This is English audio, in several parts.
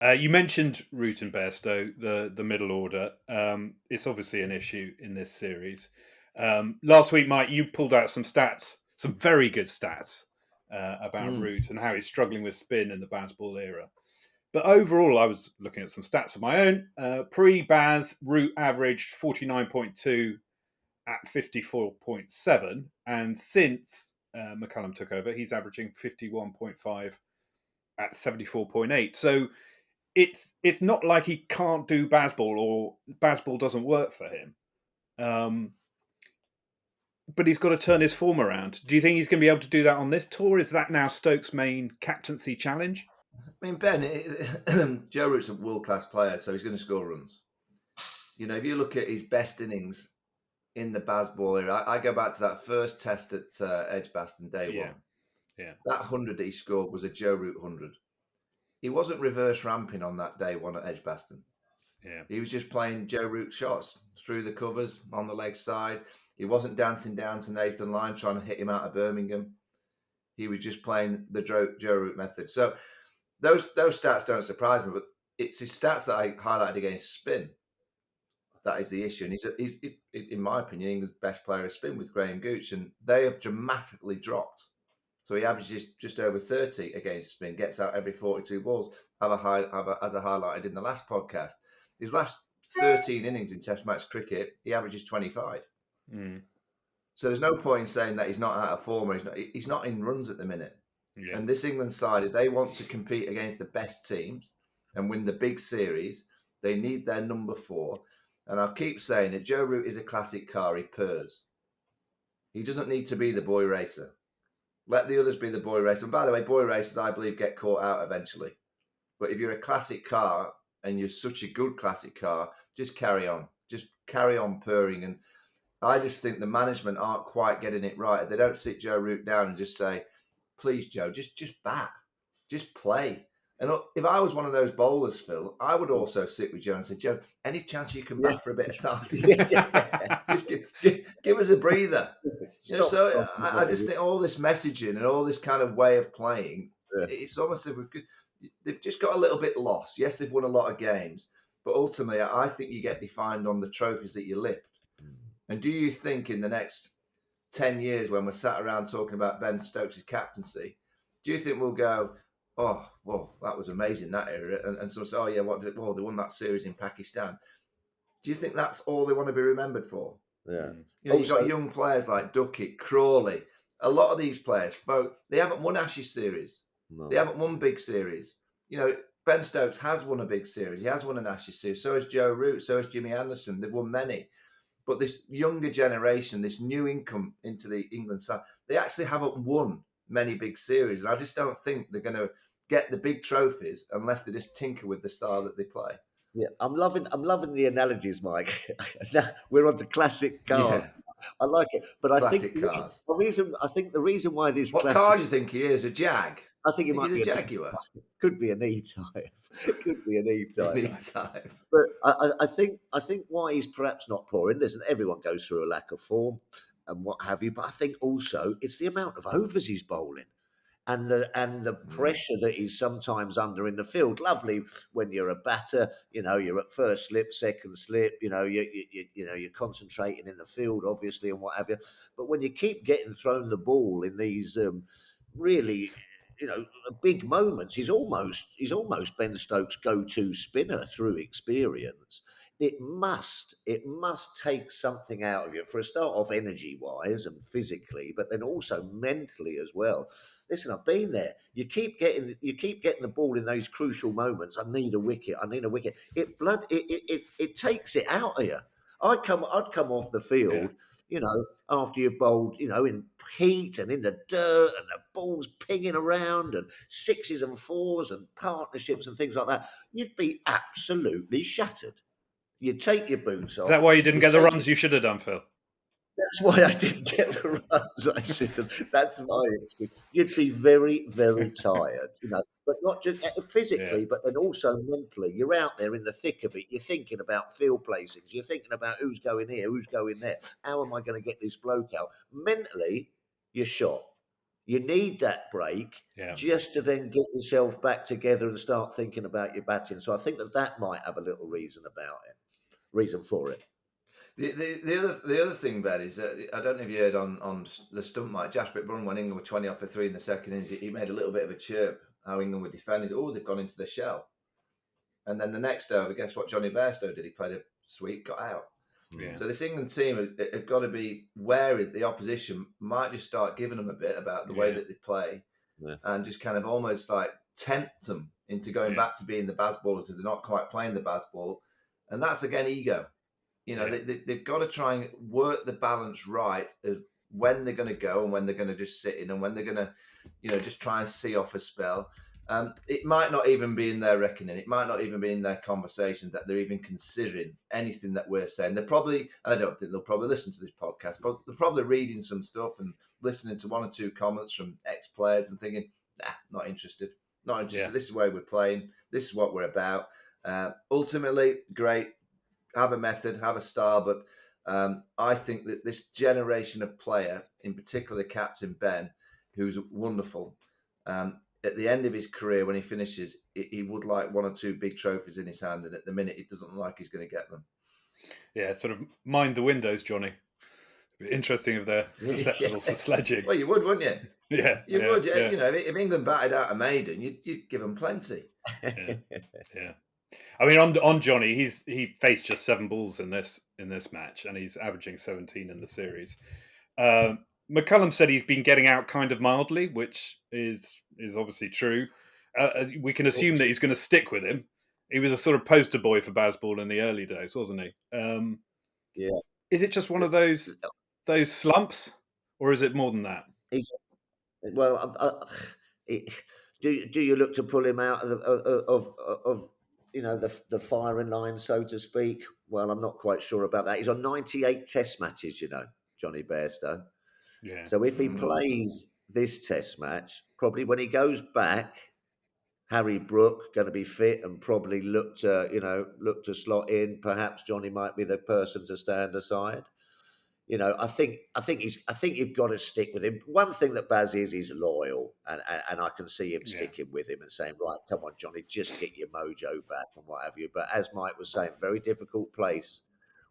You mentioned Root and Bairstow, the middle order. It's obviously an issue in this series. Last week, Mike, you pulled out some stats, some very good stats about Root and how he's struggling with spin in the Bazball era. But overall, I was looking at some stats of my own. Pre-Baz, Root averaged 49.2 at 54.7. And since McCullum took over, he's averaging 51.5 at 74.8. So it's not like he can't do Bazball or Bazball doesn't work for him. But he's got to turn his form around. Do you think he's going to be able to do that on this tour? Is that now Stokes' main captaincy challenge? I mean, Ben, Joe Root's a world-class player, so he's going to score runs. You know, if you look at his best innings in the Bazball era, I go back to that first test at Edgbaston day one. Yeah. That 100 that he scored was a Joe Root 100. He wasn't reverse ramping on that day one at Edgbaston. Yeah. He was just playing Joe Root shots through the covers on the leg side. He wasn't dancing down to Nathan Lyon trying to hit him out of Birmingham. He was just playing the Joe Root method. So those stats don't surprise me, but it's his stats that I highlighted against spin. That is the issue. And he's in my opinion, England's best player of spin with Graham Gooch, and they have dramatically dropped. So he averages just over 30 against spin, gets out every 42 balls. As I highlighted in the last podcast, his last 13 innings in Test match cricket, he averages 25. So there's no point in saying that he's not out of form. Or he's not in runs at the minute. Yeah. And this England side, if they want to compete against the best teams and win the big series, they need their number 4. And I'll keep saying it, Joe Root is a classic car. He purrs. He doesn't need to be the boy racer. Let the others be the boy racer. And by the way, boy racers, I believe, get caught out eventually. But if you're a classic car and you're such a good classic car, just carry on. Just carry on purring. And I just think the management aren't quite getting it right. They don't sit Joe Root down and just say, please, Joe, just bat. Just play. And if I was one of those bowlers, Phil, I would also sit with Joe and say, Joe, any chance you can bat for a bit of time? Just give us a breather. So I just think all this messaging and all this kind of way of playing, it's almost as if they've just got a little bit lost. Yes, they've won a lot of games, but ultimately I think you get defined on the trophies that you lift. And do you think in the next 10 years when we're sat around talking about Ben Stokes' captaincy, do you think we'll go, oh, well, that was amazing, that era. And someone say, oh, yeah, they won that series in Pakistan. Do you think that's all they want to be remembered for? Yeah. You know, you've got young players like Duckett, Crawley. A lot of these players, they haven't won Ashes series. No. They haven't won big series. You know, Ben Stokes has won a big series. He has won an Ashes series. So has Joe Root. So has Jimmy Anderson. They've won many. But this younger generation, this new income into the England side, they actually haven't won many big series. And I just don't think they're going to get the big trophies unless they just tinker with the style that they play. Yeah, I'm loving the analogies, Mike. We're on to classic cars. Yeah. I like it, but classic cars. The reason why this what car do you think he is? A Jag? I think he might be a Jaguar. Could be an E-Type. Could be an E-Type. But I think why he's perhaps not pouring. Listen, everyone goes through a lack of form and what have you. But I think also it's the amount of overs he's bowling. And the pressure that he's sometimes under in the field. Lovely when you're a batter, you know, you're at first slip, second slip, you know, you're concentrating in the field, obviously, and what have you. But when you keep getting thrown the ball in these really, you know, big moments, he's almost Ben Stokes' go-to spinner through experience. It must take something out of you for a start off energy-wise and physically, but then also mentally as well. Listen, I've been there. You keep getting the ball in those crucial moments. I need a wicket. It takes it out of you. I'd come off the field, you know, after you've bowled, you know, in heat and in the dirt and the ball's pinging around and 6s and 4s and partnerships and things like that. You'd be absolutely shattered. You take your boots off. Is that why you didn't get the runs you should have done, Phil? That's why I didn't get the runs I should have. That's my experience. You'd be very, very tired, you know, but not just physically, but then also mentally. You're out there in the thick of it. You're thinking about field placings. You're thinking about who's going here, who's going there. How am I going to get this bloke out? Mentally, you're shot. You need that break just to then get yourself back together and start thinking about your batting. So I think that might have a little reason for it. The other thing, Ben, is that I don't know if you heard on the stump mic, Jasprit Brun, when England were 20 off for 3 in the second innings, he made a little bit of a chirp how England were defending. Oh, they've gone into the shell. And then the next over, guess what Jonny Bairstow did? He played a sweep, got out. Yeah. So this England team have got to be wary the opposition might just start giving them a bit about the way that they play and just kind of almost like tempt them into going back to being the Bazballers if they're not quite playing the Bazball. And that's, again, ego. You know, they've got to try and work the balance right of when they're going to go and when they're going to just sit in and when they're going to, just try and see off a spell. It might not even be in their reckoning. It might not even be in their conversation that they're even considering anything that we're saying. They're probably, and I don't think they'll probably listen to this podcast, but they're probably reading some stuff and listening to one or two comments from ex-players and thinking, not interested. Not interested. Yeah. This is where we're playing. This is what we're about. Ultimately, great. Have a method, have a style, but I think that this generation of player, in particular Captain Ben, who's wonderful, at the end of his career, when he finishes, he would like one or two big trophies in his hand, and at the minute, it doesn't look like he's going to get them. Yeah, sort of mind the windows, Johnny. Interesting if they're susceptible to sledging. Well, you would, wouldn't you? Yeah, you would. Yeah. If England batted out a maiden, you'd give them plenty. Yeah. I mean, on Johnny, he faced just 7 balls in this match, and he's averaging 17 in the series. McCullum said he's been getting out kind of mildly, which is obviously true. We can assume that he's going to stick with him. He was a sort of poster boy for Bazball in the early days, wasn't he? Yeah. Is it just one of those slumps, or is it more than that? Do you look to pull him out of the firing line, so to speak? Well, I'm not quite sure about that. He's on 98 Test matches, Jonny Bairstow. Yeah. So if he plays this Test match, probably when he goes back, Harry Brook going to be fit and probably look to slot in. Perhaps Johnny might be the person to stand aside. I think you've got to stick with him. One thing that Baz is, he's loyal, and I can see him sticking with him and saying, right, come on, Johnny, just get your mojo back and what have you. But as Mike was saying, very difficult place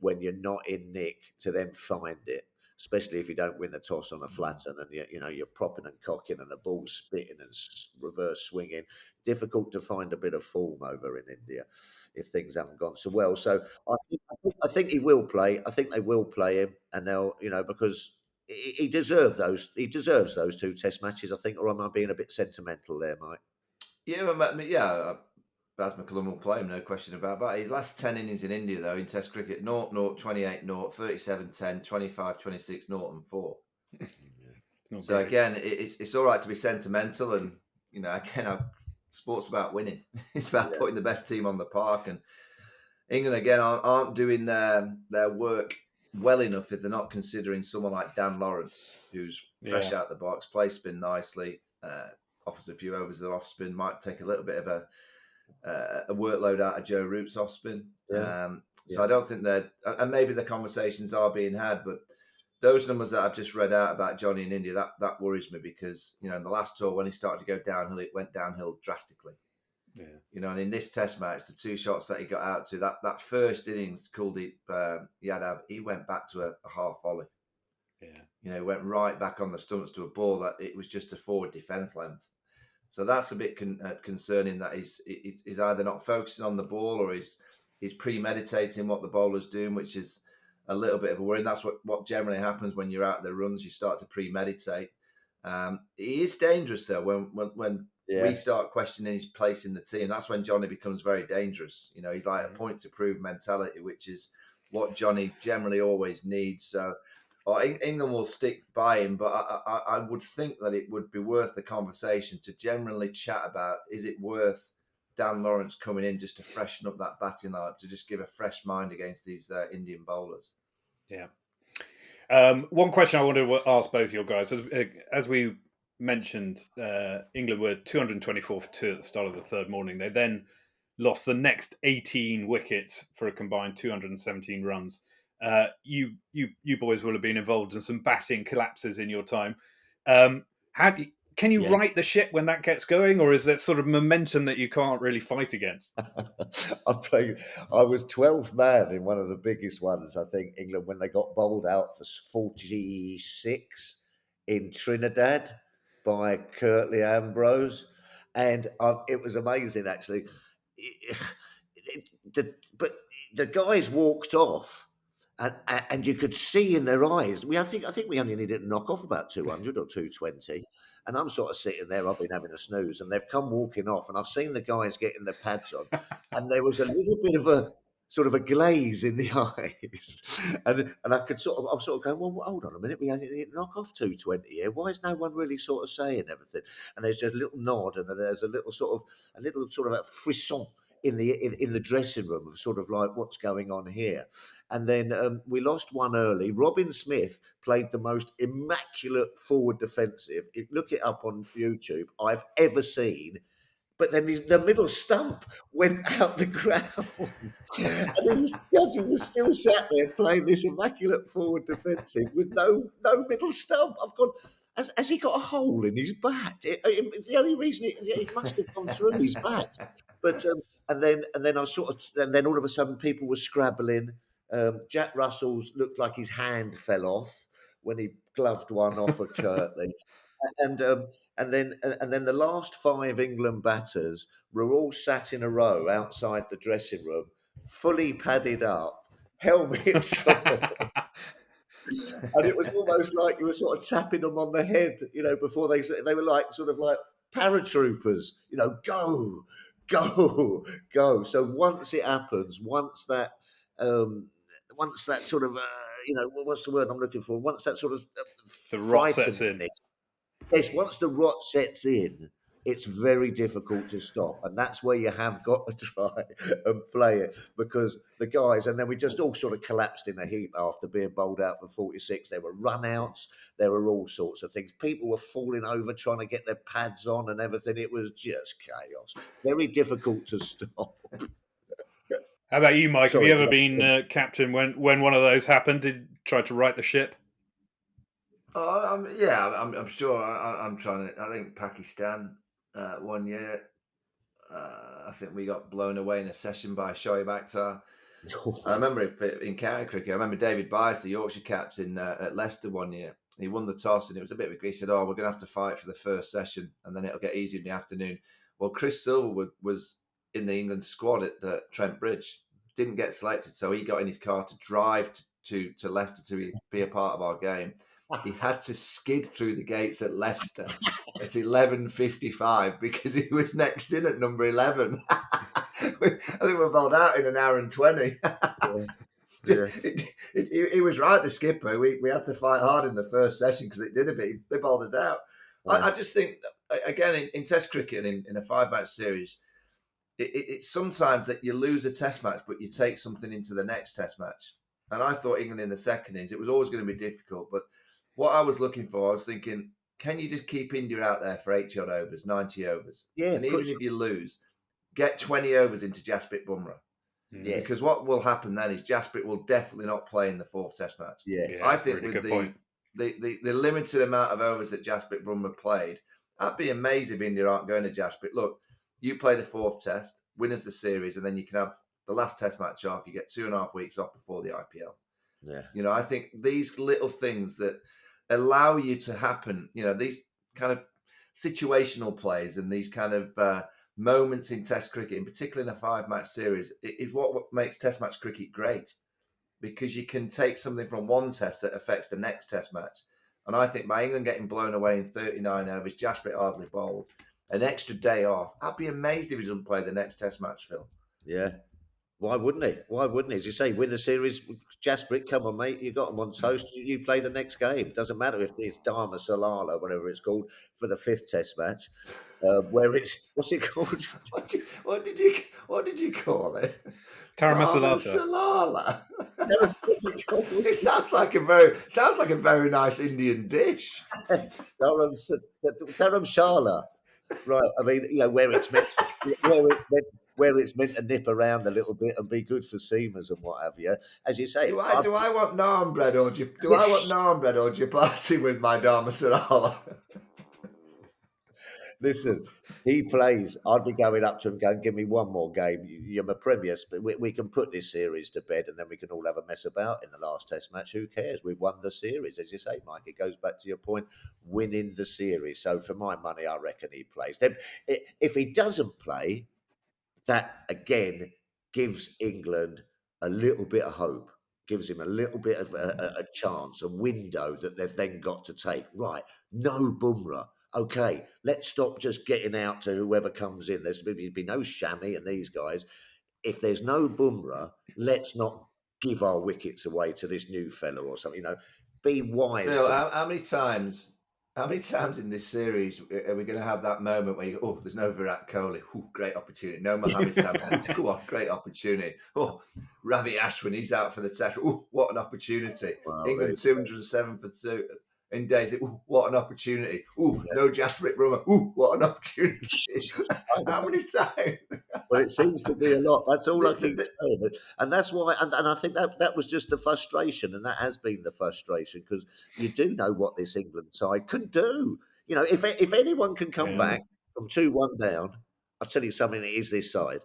when you're not in nick to then find it, especially if you don't win the toss on a flatten and you're propping and cocking and the ball's spitting and reverse swinging. Difficult to find a bit of form over in India if things haven't gone so well. So I think he will play. I think they will play him, and they'll because he deserves those. He deserves those 2 Test matches. I think, or am I being a bit sentimental there, Mike? Yeah, Baz McCullum will play him, no question about that. His last 10 innings in India, though, in Test cricket, 0-0, 28-0, 37-10, 25-26, 0 and 4. So great. Again, it's all right to be sentimental, and again, sport's about winning. It's about putting the best team on the park, and England again aren't doing their work well enough if they're not considering someone like Dan Lawrence, who's fresh out the box, plays spin nicely, offers a few overs of off spin, might take a little bit of a workload out of Joe Root's off spin. So I don't think that, and maybe the conversations are being had, but those numbers that I've just read out about Johnny in India, that worries me because, in the last tour, when he started to go downhill, it went downhill drastically. Yeah. And in this Test match, the 2 shots that he got out to, that first innings, Kuldeep Yadav, he went back to a half volley. Yeah. He went right back on the stumps to a ball that it was just a forward defence length. So that's a bit concerning that he's either not focusing on the ball or he's premeditating what the bowler's doing, which is a little bit of a worry. And that's what generally happens when you're out the runs. You start to premeditate. He is dangerous though when we start questioning his place in the team. That's when Johnny becomes very dangerous. He's like a point to prove mentality, which is what Johnny generally always needs. So England will stick by him, but I would think that it would be worth the conversation to generally chat about, is it worth Dan Lawrence coming in just to freshen up that batting line, to just give a fresh mind against these Indian bowlers? Yeah. One question I wanted to ask both your guys, as we mentioned, England were 224 for 2 at the start of the third morning. They then lost the next 18 wickets for a combined 217 runs. You boys will have been involved in some batting collapses in your time. Can you Yeah. right the ship when that gets going, or is that sort of momentum that you can't really fight against? I was 12th man in one of the biggest ones, I think, England, when they got bowled out for 46 in Trinidad by Curtly Ambrose. And it was amazing, actually. But the guys walked off. And you could see in their eyes. I think we only needed to knock off about 200 or 220. And I'm sort of sitting there. I've been having a snooze, and they've come walking off, and I've seen the guys getting their pads on, and there was a little bit of a sort of a glaze in the eyes, and I was sort of going, well, hold on a minute, we only need to knock off 220 here. Why is no one really sort of saying everything? And there's just a little nod, and there's a little sort of a frisson in the dressing room of sort of like what's going on here. And then we lost one early. Robin Smith played the most immaculate forward defensive, look it up on YouTube, I've ever seen. But then the middle stump went out the ground. And he was still sat there playing this immaculate forward defensive with no middle stump. I've gone, has he got a hole in his bat? The only reason it must have gone through his bat. But and then all of a sudden people were scrabbling. Jack Russell's looked like his hand fell off when he gloved one off of Curtly. And then the last 5 England batters were all sat in a row outside the dressing room, fully padded up, helmets on. And it was almost like you were sort of tapping them on the head, before they were like sort of like paratroopers, go, go, go. So once it happens, once that sort of, what's the word I'm looking for? Once that sort of the rot sets in. Yes, once the rot sets in, it's very difficult to stop. And that's where you have got to try and play it, because the guys, and then we just all sort of collapsed in a heap after being bowled out for 46. There were run-outs. There were all sorts of things. People were falling over trying to get their pads on and everything. It was just chaos. Very difficult to stop. How about you, Mike? Sorry, have you ever been captain when one of those happened? Did try to right the ship? I'm sure. I'm trying to. I think Pakistan 1 year. I think we got blown away in a session by Shoaib Akhtar. I remember in county cricket. I remember David Bairstow, Yorkshire captain at Leicester 1 year. He won the toss, and it was a bit of a. He said, "Oh, we're going to have to fight for the first session, and then it'll get easy in the afternoon." Well, Chris Silverwood was in the England squad at Trent Bridge. Didn't get selected, so he got in his car to drive to Leicester to be a part of our game. He had to skid through the gates at Leicester at 11:55 because he was next in at number 11. I think we were bowled out in an hour and 20. Yeah. He was right, the skipper. We had to fight hard in the first session because it did a bit. They bowled us out. Yeah. I just think, again, in Test cricket and in a 5-match series, it's sometimes that you lose a Test match, but you take something into the next Test match. And I thought England in the second innings, it was always going to be difficult, but what I was looking for, I was thinking, can you just keep India out there for 80-odd overs, 90 overs? Yeah. And even if you lose, get 20 overs into Jasprit Bumrah. Yes. Because what will happen then is Jasprit will definitely not play in the 4th Test match. Yes. I think really with the limited amount of overs that Jasprit Bumrah played, I'd be amazed if India aren't going to Jasprit. Look, you play the 4th Test, win us the series, and then you can have the last Test match off. You get 2.5 weeks off before the IPL. Yeah. I think these little things that allow you to happen, these kind of situational plays and these kind of moments in Test cricket, in particular in a 5-match series, is what makes Test match cricket great, because you can take something from one Test that affects the next Test match. And I think by England getting blown away in 39 overs, Jasprit hardly bowled, an extra day off, I'd be amazed if he doesn't play the next Test match, Phil. Yeah. Why wouldn't he? Why wouldn't he? As you say, win the series, Jasprit, come on, mate. You got him on toast. You play the next game. Doesn't matter if it's Dharma Salala, whatever it's called, for the 5th Test match. Where it's what's it called? What did you call it? Dharma Salala. It sounds like a very nice Indian dish. Dharam Shala. Right. I mean, where it's meant to nip around a little bit and be good for seamers and what have you. As you say, do I want naan bread or chapati with my Dharma Salala? Listen, he plays. I'd be going up to him going, give me one more game. You're my premier. But we can put this series to bed and then we can all have a mess about in the last test match. Who cares? We've won the series. As you say, Mike, it goes back to your point, winning the series. So for my money, I reckon he plays. Then if he doesn't play, that again gives England a little bit of hope, gives him a little bit of a chance, a window that they've then got to take. Right, no Bumrah. Okay, let's stop just getting out to whoever comes in. There's be no Shami and these guys. If there's no Bumrah, let's not give our wickets away to this new fella or something. Be wise. Phil, how many times in this series are we going to have that moment where you go, oh, there's no Virat Kohli, ooh, great opportunity. No Mohamed Sami, go on, great opportunity. Oh, Ravi Ashwin, he's out for the test. Oh, what an opportunity. Wow, England 207 for 2 in days. Ooh, what an opportunity. Oh, no Jasprit Brummer. Oh, what an opportunity. How many times? Well, it seems to be a lot. That's all I keep saying. And that's why, and I think that was just the frustration, and that has been the frustration, because you do know what this England side can do. If anyone can come back from 2-1 down, I'll tell you something, it is this side.